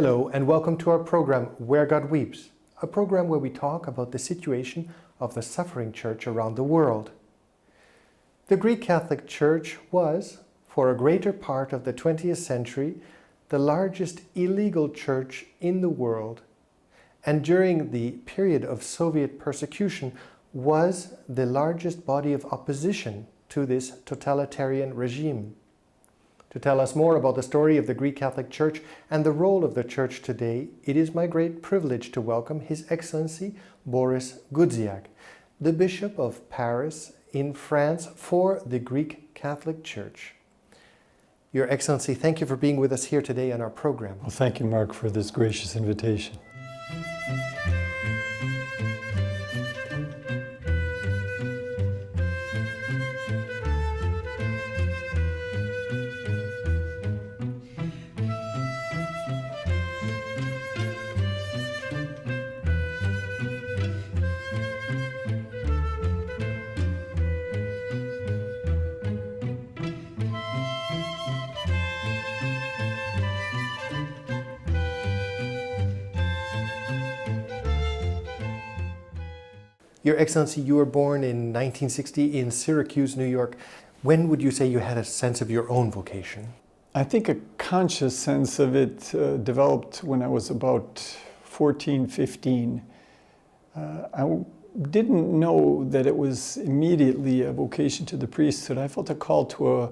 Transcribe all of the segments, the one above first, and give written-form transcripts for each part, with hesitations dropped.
Hello and welcome to our program Where God Weeps, a program where we talk about the situation of the suffering church around the world. The Greek Catholic Church was, for a greater part of the 20th century, the largest illegal church in the world, and during the period of Soviet persecution was the largest body of opposition to this totalitarian regime. To tell us more about the story of the Greek Catholic Church and the role of the Church today, it is my great privilege to welcome His Excellency Borys Gutzia, the Bishop of Paris in France for the Greek Catholic Church. Your Excellency, thank you for being with us here today on our program. Well, thank you, Mark, for this gracious invitation. Your Excellency, you were born in 1960 in Syracuse, New York. When would you say you had a sense of your own vocation? I think a conscious sense of it developed when I was about 14, 15. I didn't know that it was immediately a vocation to the priesthood. I felt a call to a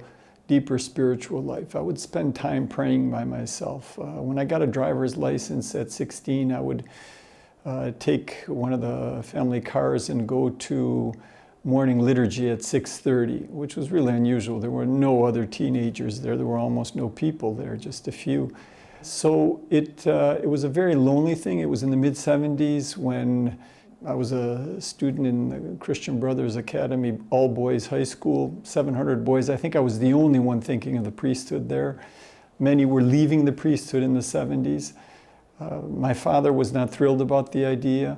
deeper spiritual life. I would spend time praying by myself. When I got a driver's license at 16, I would take one of the family cars and go to morning liturgy at 6:30, which was really unusual. There were no other teenagers there. There were almost no people there, just a few. So it was a very lonely thing. It was in the mid-70s when I was a student in the Christian Brothers Academy, all-boys high school, 700 boys. I think I was the only one thinking of the priesthood there. Many were leaving the priesthood in the 70s. My father was not thrilled about the idea,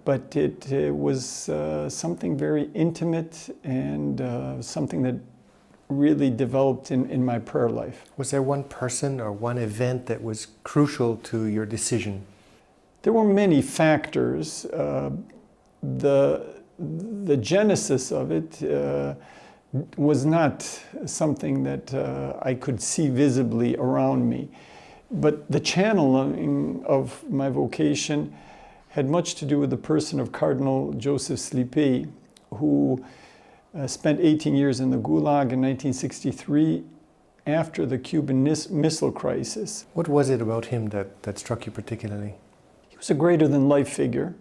but it was something very intimate and something that really developed in my prayer life. Was there one person or one event that was crucial to your decision? There were many factors. The genesis of it was not something that I could see visibly around me. But the channeling of my vocation had much to do with the person of Cardinal Joseph Slipy, who spent 18 years in the Gulag in 1963 after the Cuban Missile Crisis. What was it about him that struck you particularly? He was a greater-than-life figure.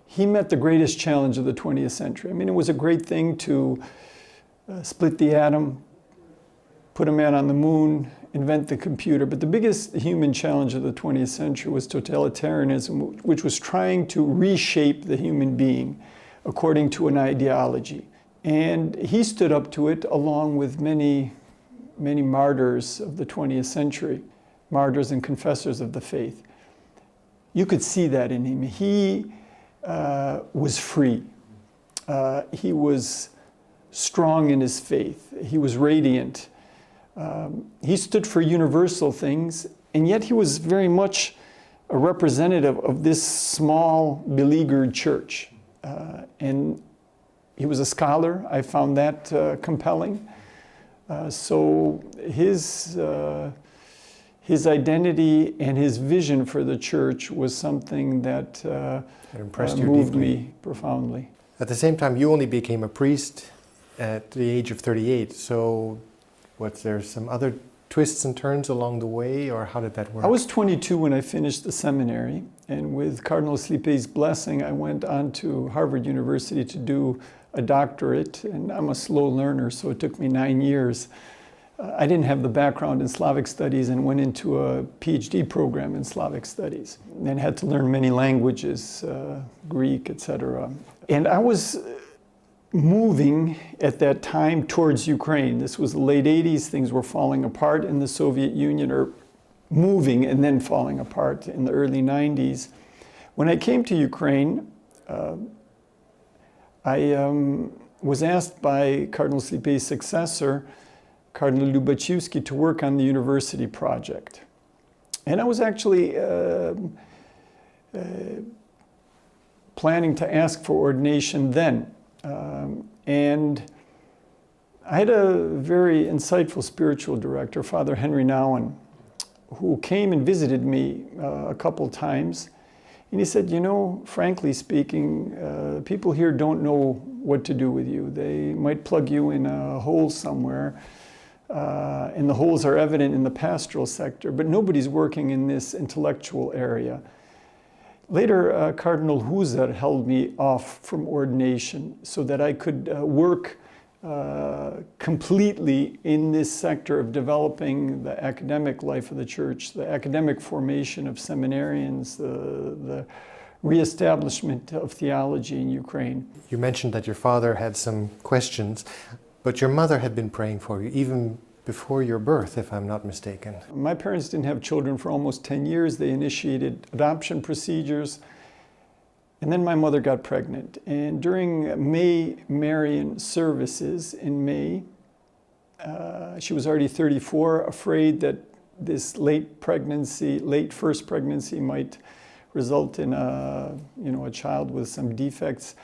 He met the greatest challenge of the 20th century. I mean, it was a great thing to split the atom, put a man on the moon, invent the computer. But the biggest human challenge of the 20th century was totalitarianism, which was trying to reshape the human being according to an ideology. And he stood up to it along with many, many martyrs of the 20th century, martyrs and confessors of the faith. You could see that in him. He was free. He was strong in his faith. He was radiant. He stood for universal things, and yet he was very much a representative of this small, beleaguered church. And he was a scholar. I found that compelling. So his identity and his vision for the church was something that moved me profoundly. At the same time, you only became a priest at the age of 38, so was there some other twists and turns along the way, or how did that work? I was 22 when I finished the seminary, and with Cardinal Slipy's blessing, I went on to Harvard University to do a doctorate, and I'm a slow learner, so it took me 9 years. I didn't have the background in Slavic studies and went into a PhD program in Slavic studies and had to learn many languages, Greek, etc. And I was moving at that time towards Ukraine. This was the late 80s. Things were falling apart in the Soviet Union, or moving and then falling apart in the early 90s. When I came to Ukraine, I was asked by Cardinal Slipy's successor, Cardinal Lubachevsky, to work on the university project. And I was actually planning to ask for ordination then. And I had a very insightful spiritual director, Father Henry Nowen, who came and visited me a couple times. And he said, you know, frankly speaking, people here don't know what to do with you. They might plug you in a hole somewhere, and the holes are evident in the pastoral sector, but nobody's working in this intellectual area. Later, Cardinal Huser held me off from ordination so that I could work completely in this sector of developing the academic life of the church, the academic formation of seminarians, the reestablishment of theology in Ukraine. You mentioned that your father had some questions, but your mother had been praying for you even before your birth, if I'm not mistaken. My parents didn't have children for almost 10 years. They initiated adoption procedures. And then my mother got pregnant. And during May Marian services in May, she was already 34, afraid that this late first pregnancy might result in a child with some defects.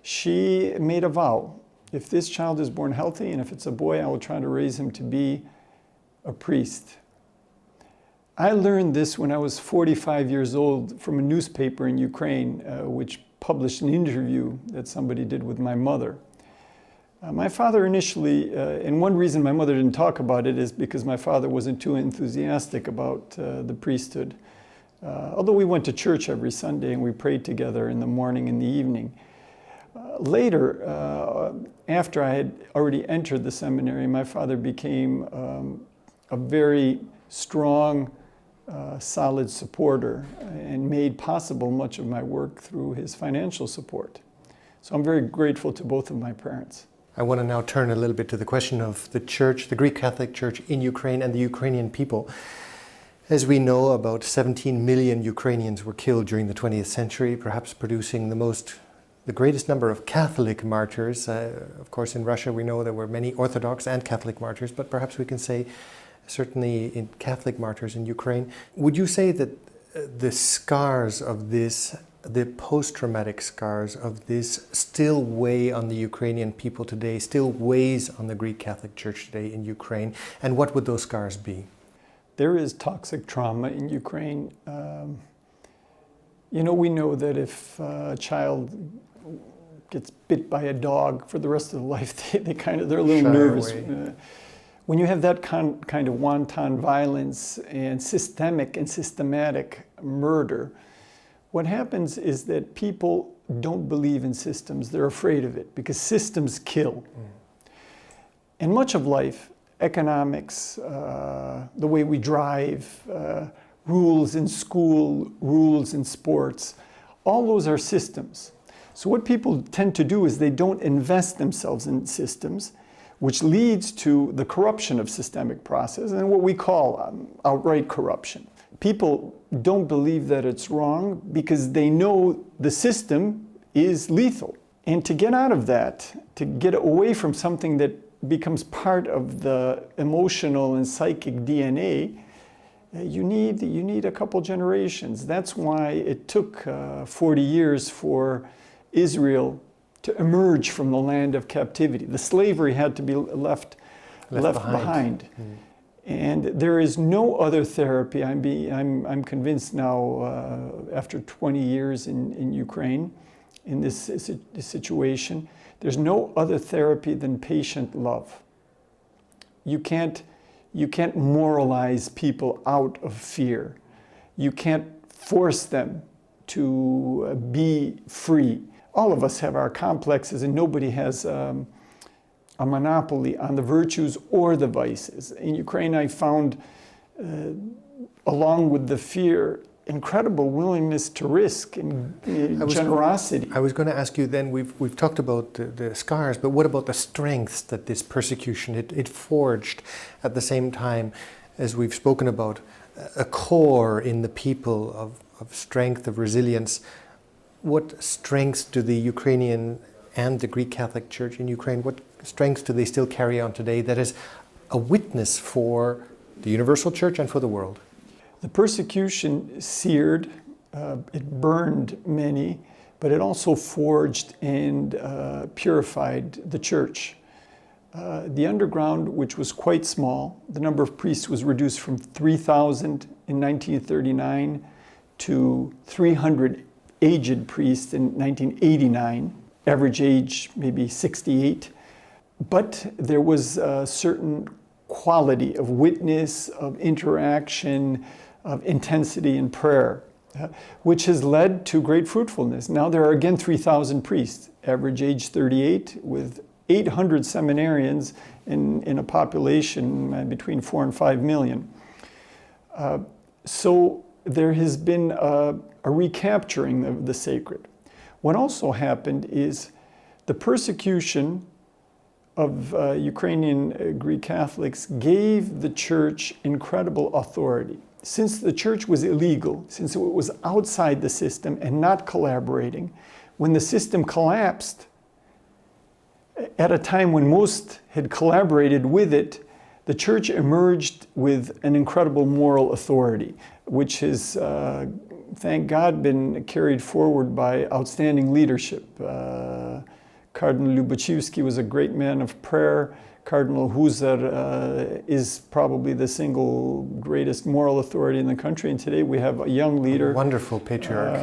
She made a vow. If this child is born healthy, and if it's a boy, I will try to raise him to be a priest. I learned this when I was 45 years old from a newspaper in Ukraine, which published an interview that somebody did with my mother. My father initially, and one reason my mother didn't talk about it is because my father wasn't too enthusiastic about the priesthood. Although we went to church every Sunday and we prayed together in the morning and the evening. Later, after I had already entered the seminary, my father became a very strong, solid supporter and made possible much of my work through his financial support. So I'm very grateful to both of my parents. I want to now turn a little bit to the question of the church, the Greek Catholic Church in Ukraine and the Ukrainian people. As we know, about 17 million Ukrainians were killed during the 20th century, perhaps producing the greatest number of Catholic martyrs. Of course, in Russia, we know there were many Orthodox and Catholic martyrs, but perhaps we can say certainly in Catholic martyrs in Ukraine. Would you say that the scars of this, the post-traumatic scars of this still weigh on the Ukrainian people today, still weighs on the Greek Catholic Church today in Ukraine? And what would those scars be? There is toxic trauma in Ukraine. We know that if a child gets bit by a dog for the rest of their life, they're a little nervous. When you have that kind of wanton violence and systematic murder, what happens is that people don't believe in systems. They're afraid of it because systems kill. And much of life, economics, the way we drive, rules in school, rules in sports, all those are systems. So what people tend to do is they don't invest themselves in systems, which leads to the corruption of systemic process and what we call outright corruption. People don't believe that it's wrong because they know the system is lethal. And to get out of that, to get away from something that becomes part of the emotional and psychic DNA, you need a couple generations. That's why it took 40 years for Israel to emerge from the land of captivity. The slavery had to be left behind. And there is no other therapy. I'm convinced now, after 20 years in Ukraine, in this situation, there's no other therapy than patient love. You can't moralize people out of fear. You can't force them to be free. All of us have our complexes, and nobody has a monopoly on the virtues or the vices. In Ukraine, I found, along with the fear, incredible willingness to risk and generosity. I was going to ask you then, we've talked about the scars, but what about the strengths that this persecution, it forged at the same time as we've spoken about, a core in the people of strength, of resilience. What strengths do the Ukrainian and the Greek Catholic Church in Ukraine, what strengths do they still carry on today that is a witness for the universal church and for the world? The persecution seared, it burned many, but it also forged and purified the church. The underground, which was quite small, the number of priests was reduced from 3,000 in 1939 to 300 aged priests in 1989, average age maybe 68. But there was a certain quality of witness, of interaction, of intensity in prayer, which has led to great fruitfulness. Now there are again 3,000 priests, average age 38, with 800 seminarians in a population between 4 and 5 million. So there has been a recapturing of the sacred. What also happened is the persecution of Ukrainian Greek Catholics gave the church incredible authority. Since the church was illegal, since it was outside the system and not collaborating, when the system collapsed, at a time when most had collaborated with it, the church emerged with an incredible moral authority, which has, thank God, been carried forward by outstanding leadership. Cardinal Lubachevsky was a great man of prayer. Cardinal Huzar is probably the single greatest moral authority in the country. And today we have a young leader. A wonderful patriarch.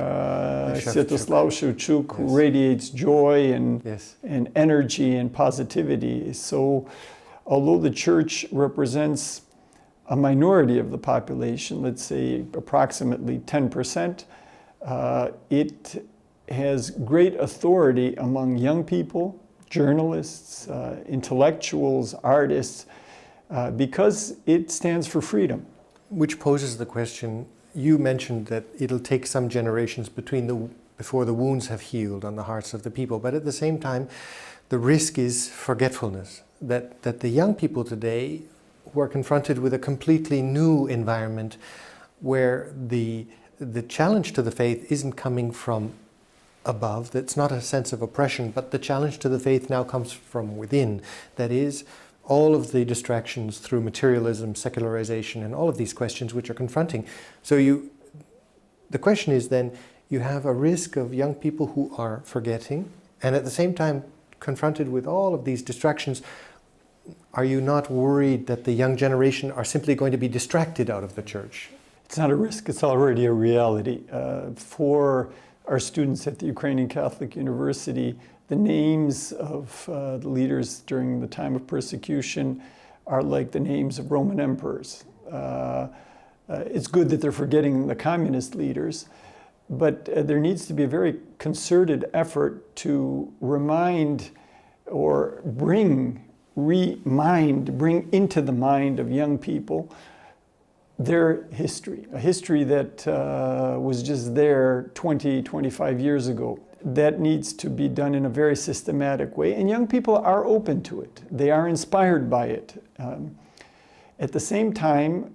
Sviatoslav Shevchuk, who radiates joy and energy and positivity. So although the church represents a minority of the population, let's say approximately 10%, it has great authority among young people, journalists, intellectuals, artists, because it stands for freedom. Which poses the question, you mentioned that it'll take some generations before the wounds have healed on the hearts of the people, but at the same time, the risk is forgetfulness, that the young people today who are confronted with a completely new environment where the challenge to the faith isn't coming from above, that's not a sense of oppression, but the challenge to the faith now comes from within. That is, all of the distractions through materialism, secularization, and all of these questions which are confronting. So the question is then, you have a risk of young people who are forgetting, and at the same time confronted with all of these distractions. Are you not worried that the young generation are simply going to be distracted out of the church? It's not a risk, it's already a reality. For our students at the Ukrainian Catholic University, the names of the leaders during the time of persecution are like the names of Roman emperors. It's good that they're forgetting the communist leaders, but there needs to be a very concerted effort to remind or bring into the mind of young people their history, a history that was just there 20, 25 years ago. That needs to be done in a very systematic way, and young people are open to it. They are inspired by it. At the same time,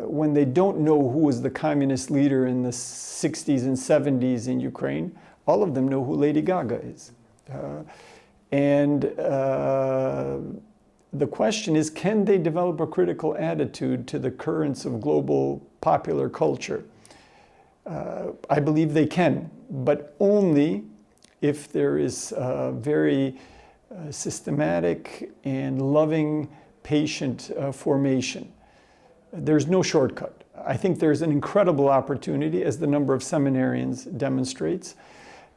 when they don't know who was the communist leader in the 60s and 70s in Ukraine, all of them know who Lady Gaga is. The question is, can they develop a critical attitude to the currents of global popular culture? I believe they can, but only if there is a very systematic and loving, patient formation. There's no shortcut. I think there's an incredible opportunity, as the number of seminarians demonstrates,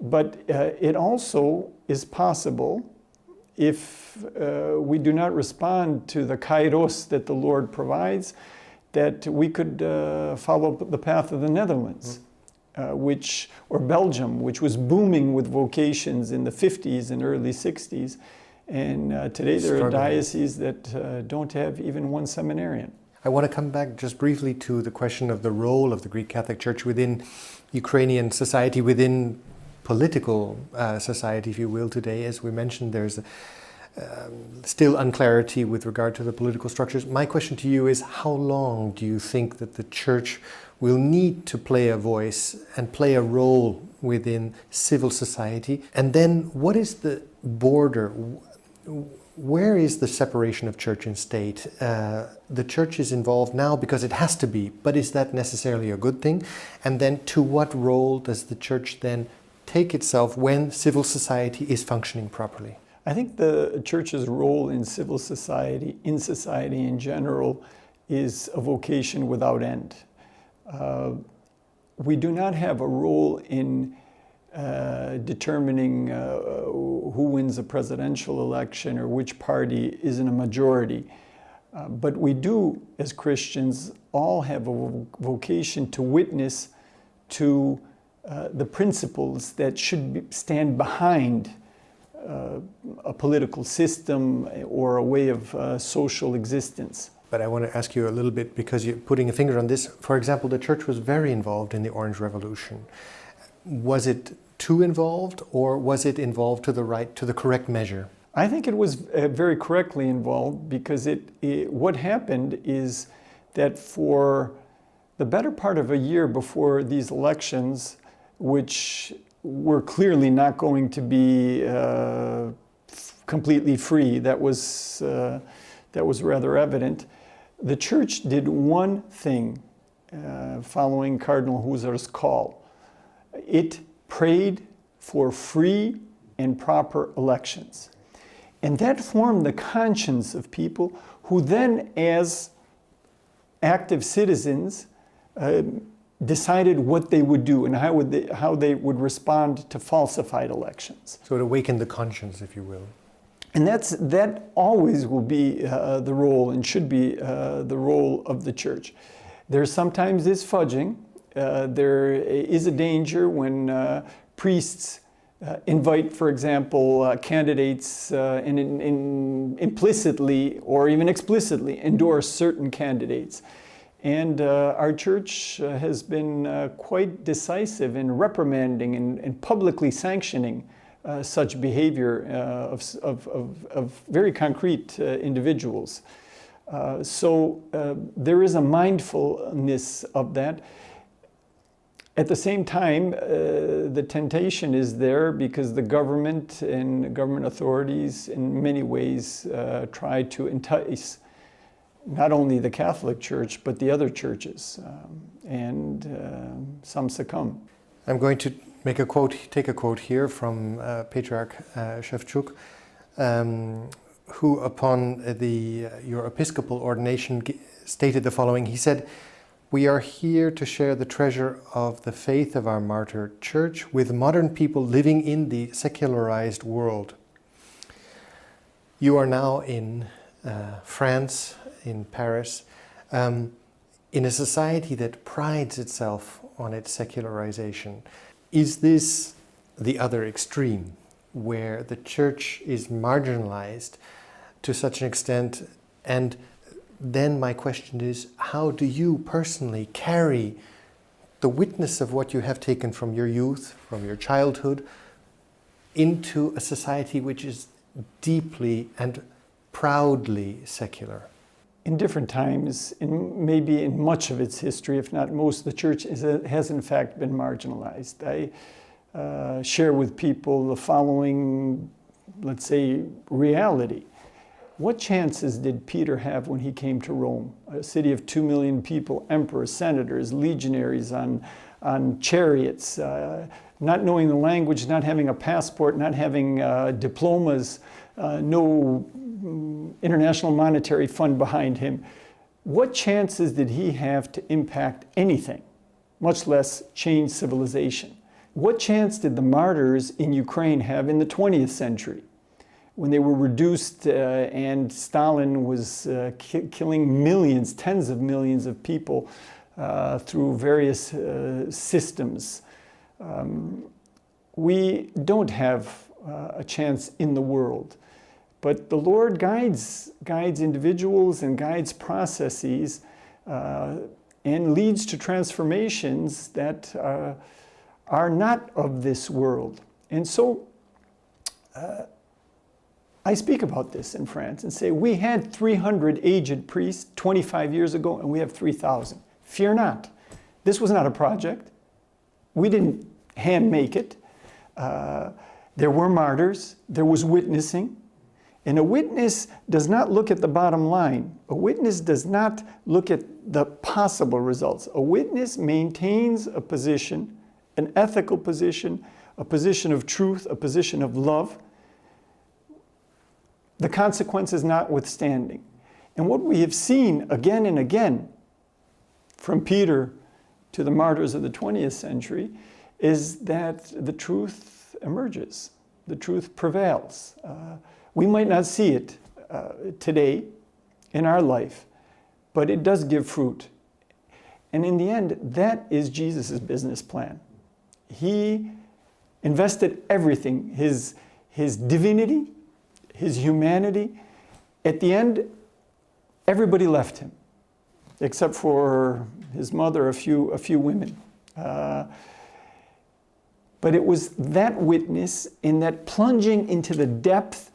but it also is possible if we do not respond to the kairos that the Lord provides, that we could follow the path of the Netherlands, or Belgium, which was booming with vocations in the 50s and early 60s. And today there are dioceses that don't have even one seminarian. I want to come back just briefly to the question of the role of the Greek Catholic Church within Ukrainian society, within political society, if you will, today. As we mentioned, there's still unclarity with regard to the political structures. My question to you is, how long do you think that the Church will need to play a voice and play a role within civil society? And then what is the border? where is the separation of church and state? The church is involved now because it has to be, but is that necessarily a good thing? And then to what role does the church then take itself when civil society is functioning properly? I think the church's role in civil society, in society in general, is a vocation without end. We do not have a role in determining who wins a presidential election or which party is in a majority. But we do, as Christians, all have a vocation to witness to the principles that should stand behind a political system or a way of social existence. But I want to ask you a little bit, because you're putting a finger on this. For example, the church was very involved in the Orange Revolution. Was it too involved, or was it involved to the correct measure? I think it was very correctly involved, because what happened is that for the better part of a year before these elections, which were clearly not going to be completely free, that was rather evident, the church did one thing following Cardinal Huzar's call. It prayed for free and proper elections. And that formed the conscience of people who then, as active citizens, decided what they would do and how they would respond to falsified elections. So it awakened the conscience, if you will. And that always will be the role, and should be the role of the church. There sometimes is fudging. There is a danger when priests invite, for example, candidates and implicitly or even explicitly endorse certain candidates. And our church has been quite decisive in reprimanding and publicly sanctioning such behavior of very concrete individuals. So there is a mindfulness of that. At the same time, the temptation is there, because the government and government authorities in many ways try to entice not only the Catholic Church, but the other churches, and some succumb. I'm going to take a quote here from Patriarch Shevchuk, who upon your episcopal ordination stated the following. He said, "We are here to share the treasure of the faith of our martyr church with modern people living in the secularized world." You are now in France, in Paris, in a society that prides itself on its secularization. Is this the other extreme, where the church is marginalized to such an extent? And then my question is, how do you personally carry the witness of what you have taken from your youth, from your childhood, into a society which is deeply and proudly secular? In different times, maybe in much of its history, if not most, the church has in fact been marginalized. I share with people the following, let's say, reality. What chances did Peter have when he came to Rome, a city of 2 million people, emperors, senators, legionaries on chariots, not knowing the language, not having a passport, not having diplomas, no International Monetary Fund behind him? What chances did he have to impact anything, much less change civilization? What chance did the martyrs in Ukraine have in the 20th century, when they were reduced and Stalin was killing millions, tens of millions of people through various systems? We don't have a chance in the world. But the Lord guides individuals and guides processes and leads to transformations that are not of this world. And so I speak about this in France and say, we had 300 aged priests 25 years ago, and we have 3,000. Fear not. This was not a project. We didn't hand make it. There were martyrs. There was witnessing. And a witness does not look at the bottom line. A witness does not look at the possible results. A witness maintains a position, an ethical position, a position of truth, a position of love, the consequences notwithstanding. And what we have seen again and again, from Peter to the martyrs of the 20th century, is that the truth emerges. The truth prevails. We might not see it today in our life, but it does give fruit. And in the end, that is Jesus' business plan. He invested everything, his divinity, his humanity. At the end, everybody left him, except for his mother, a few women. But it was that witness in that plunging into the depth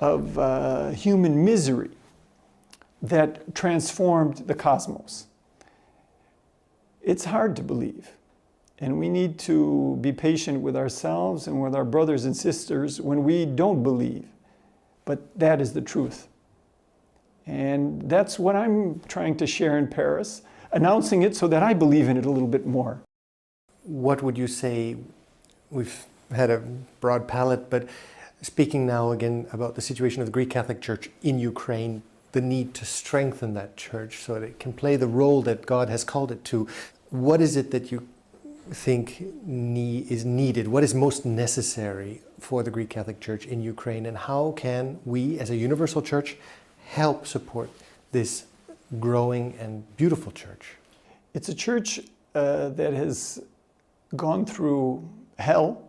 of human misery that transformed the cosmos. It's hard to believe. And we need to be patient with ourselves and with our brothers and sisters when we don't believe. But that is the truth. And that's what I'm trying to share in Paris, announcing it so that I believe in it a little bit more. What would you say? We've had a broad palette, but speaking now again about the situation of the Greek Catholic Church in Ukraine, the need to strengthen that church so that it can play the role that God has called it to. What is it that you think is needed? What is most necessary for the Greek Catholic Church in Ukraine? And how can we, as a universal church, help support this growing and beautiful church? It's a church that has gone through hell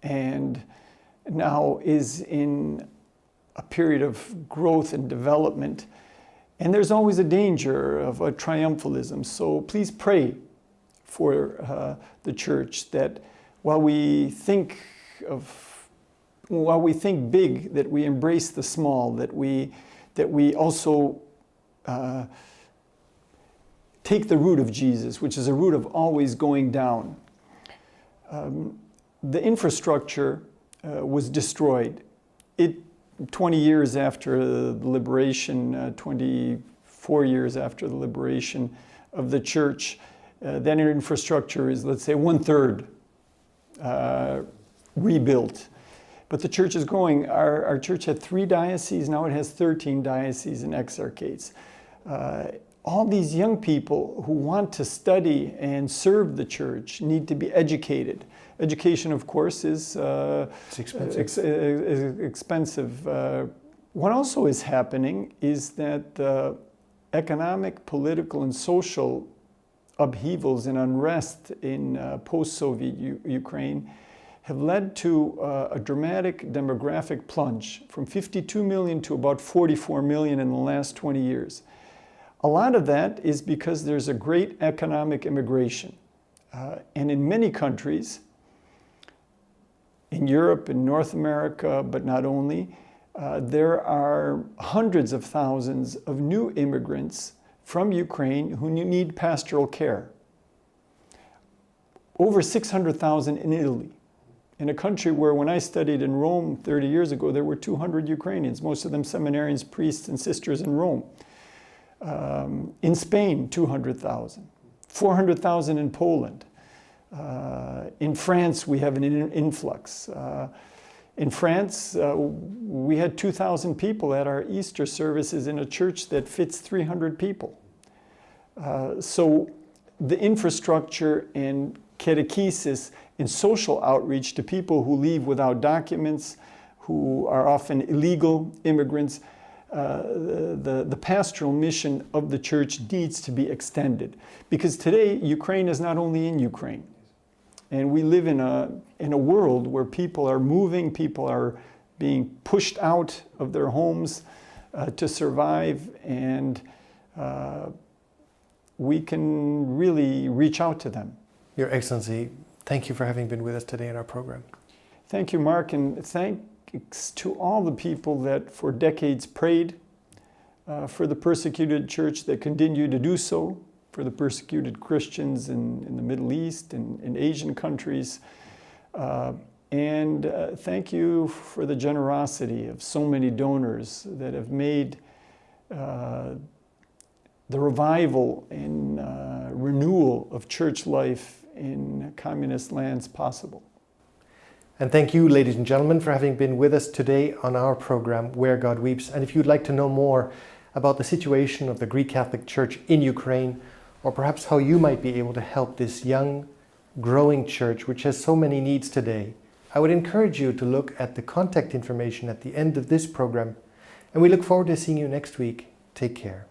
and now is in a period of growth and development. And there's always a danger of a triumphalism. So please pray for the church that while we think big, that we embrace the small, that we also take the route of Jesus, which is a route of always going down. The infrastructure was destroyed. 20 years after the liberation, 24 years after the liberation of the church, that infrastructure is, let's say, 1/3 rebuilt. But the church is growing. Our church had 3 dioceses, now it has 13 dioceses and exarchates. All these young people who want to study and serve the church need to be educated. Education, of course, is expensive. What also is happening is that the economic, political, and social upheavals and unrest in post-Soviet Ukraine have led to a dramatic demographic plunge from 52 million to about 44 million in the last 20 years. A lot of that is because there's a great economic immigration. And in many countries, in Europe and North America, but not only, there are hundreds of thousands of new immigrants from Ukraine who need pastoral care. Over 600,000 in Italy, in a country where when I studied in Rome 30 years ago, there were 200 Ukrainians, most of them seminarians, priests, and sisters in Rome. In Spain, 200,000, 400,000 in Poland. In France, we have an influx. In France, we had 2,000 people at our Easter services in a church that fits 300 people. So the infrastructure and catechesis and social outreach to people who leave without documents, who are often illegal immigrants, the pastoral mission of the church needs to be extended. Because today, Ukraine is not only in Ukraine. And we live in a world where people are moving, people are being pushed out of their homes to survive, and we can really reach out to them. Your Excellency, thank you for having been with us today in our program. Thank you, Mark, and thanks to all the people that for decades prayed for the persecuted church, that continue to do so, for the persecuted Christians in the Middle East and in Asian countries. And thank you for the generosity of so many donors that have made the revival and renewal of church life in communist lands possible. And thank you, ladies and gentlemen, for having been with us today on our program, Where God Weeps. And if you'd like to know more about the situation of the Greek Catholic Church in Ukraine, or perhaps how you might be able to help this young, growing church, which has so many needs today, I would encourage you to look at the contact information at the end of this program. And we look forward to seeing you next week. Take care.